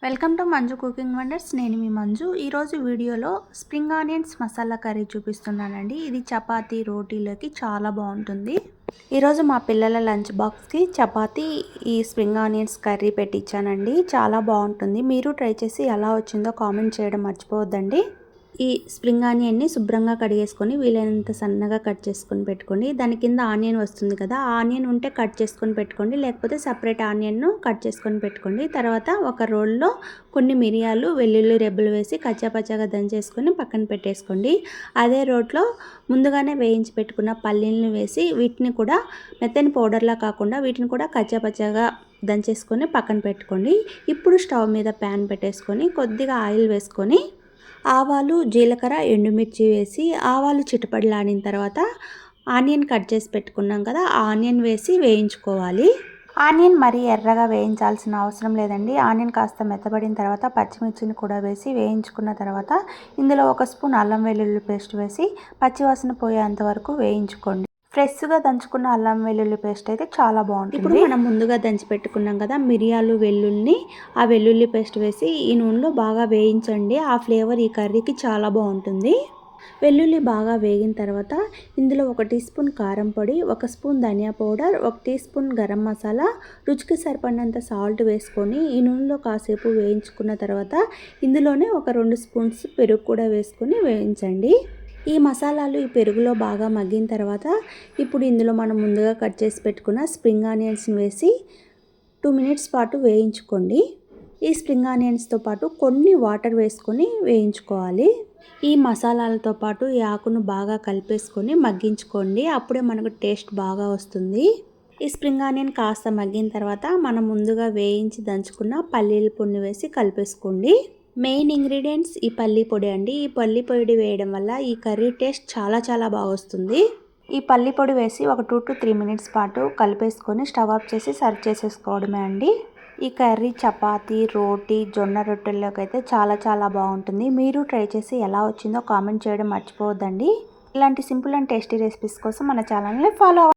Welcome to Manju cooking wonders. నేను మీ మంజు. ఈరోజు వీడియోలో స్ప్రింగ్ ఆనియన్స్ మసాలా కర్రీ చూపిస్తున్నానండి. ఇది చపాతీ రోటీలోకి చాలా బాగుంటుంది. ఈరోజు మా పిల్లల లంచ్ బాక్స్కి చపాతీ ఈ స్ప్రింగ్ ఆనియన్స్ కర్రీ పెట్టించానండి. చాలా బాగుంటుంది. మీరు ట్రై చేసి ఎలా వచ్చిందో కామెంట్ చేయడం మర్చిపోవద్దండి. ఈ స్ప్రింగ్ ఆనియన్ని శుభ్రంగా కడిగేసుకొని వీలైనంత సన్నగా కట్ చేసుకొని పెట్టుకోండి. దాని కింద ఆనియన్ వస్తుంది కదా, ఆ ఆనియన్ ఉంటే కట్ చేసుకొని పెట్టుకోండి, లేకపోతే సపరేట్ ఆనియన్ను కట్ చేసుకొని పెట్టుకోండి. తర్వాత ఒక రోల్లో కొన్ని మిరియాలు వెల్లుల్లి రెబ్బలు వేసి కచ్చాపచ్చాగా దంచేసుకొని పక్కన పెట్టేసుకోండి. అదే రోట్లో ముందుగానే వేయించి పెట్టుకున్న పల్లీలను వేసి వీటిని కూడా మెత్తని పౌడర్లా కాకుండా వీటిని కూడా కచ్చాపచ్చాగా దంచేసుకొని పక్కన పెట్టుకోండి. ఇప్పుడు స్టవ్ మీద ప్యాన్ పెట్టేసుకొని కొద్దిగా ఆయిల్ వేసుకొని ఆవాలు, జీలకర్ర, ఎండుమిర్చి వేసి ఆవాలు చిటపటలాడిన తర్వాత ఆనియన్ కట్ చేసి పెట్టుకున్నాం కదా, ఆ ఆనియన్ వేసి వేయించుకోవాలి. ఆనియన్ మరీ ఎర్రగా వేయించాల్సిన అవసరం లేదండి. ఆనియన్ కాస్త మెత్తబడిన తర్వాత పచ్చిమిర్చిని కూడా వేసి వేయించుకున్న తర్వాత ఇందులో 1 స్పూన్ అల్లం వెల్లుల్లి పేస్ట్ వేసి పచ్చివాసన పోయేంత వరకు వేయించుకోండి. ఫ్రెష్గా దంచుకున్న అల్లం వెల్లుల్లి పేస్ట్ అయితే చాలా బాగుంటుంది. ఇప్పుడు మనం ముందుగా దంచి పెట్టుకున్నాం కదా మిరియాలు, వెల్లుల్లి, ఆ వెల్లుల్లి పేస్ట్ వేసి ఈ నూనెలో బాగా వేయించండి. ఆ ఫ్లేవర్ ఈ కర్రీకి చాలా బాగుంటుంది. వెల్లుల్లి బాగా వేగిన తర్వాత ఇందులో 1 టీ స్పూన్ కారం పొడి, 1 స్పూన్ ధనియా powder, 1 teaspoon garam masala, రుచికి సరిపడినంత సాల్ట్ వేసుకొని ఈ నూనెలో కాసేపు వేయించుకున్న తర్వాత ఇందులోనే ఒక 2 స్పూన్స్ పెరుగు కూడా వేసుకొని వేయించండి. ఈ మసాలాలు ఈ పెరుగులో బాగా మగ్గిన తర్వాత ఇప్పుడు ఇందులో మనం ముందుగా కట్ చేసి పెట్టుకున్న స్ప్రింగ్ ఆనియన్స్ని వేసి 2 మినిట్స్ పాటు వేయించుకోండి. ఈ స్ప్రింగ్ ఆనియన్స్తో పాటు కొన్ని వాటర్ వేసుకొని వేయించుకోవాలి. ఈ మసాలాలతో పాటు ఈ ఆకును బాగా కలిపేసుకొని మగ్గించుకోండి. అప్పుడే మనకు టేస్ట్ బాగా వస్తుంది. ఈ స్ప్రింగ్ ఆనియన్ కాస్త మగ్గిన తర్వాత మనం ముందుగా వేయించి దంచుకున్న పల్లీల పొడిని వేసి కలిపేసుకోండి. మెయిన్ ఇంగ్రీడియంట్స్ ఈ పల్లీ పొడి అండి. ఈ పల్లీ పొడి వేయడం వల్ల ఈ కర్రీ టేస్ట్ చాలా బాగా వస్తుంది. ఈ పల్లీ పొడి వేసి ఒక 2 to 3 మినిట్స్ పాటు కలిపేసుకొని స్టవ్ ఆఫ్ చేసి సర్వ్ చేసేసుకోవడమే అండి. ఈ కర్రీ చపాతీ, రోటీ, జొన్న రొట్టెల్లోకి అయితే చాలా బాగుంటుంది. మీరు ట్రై చేసి ఎలా వచ్చిందో కామెంట్ చేయడం మర్చిపోవద్దండి. ఇలాంటి సింపుల్ అండ్ టేస్టీ రెసిపీస్ కోసం మన ఛానల్ని ఫాలో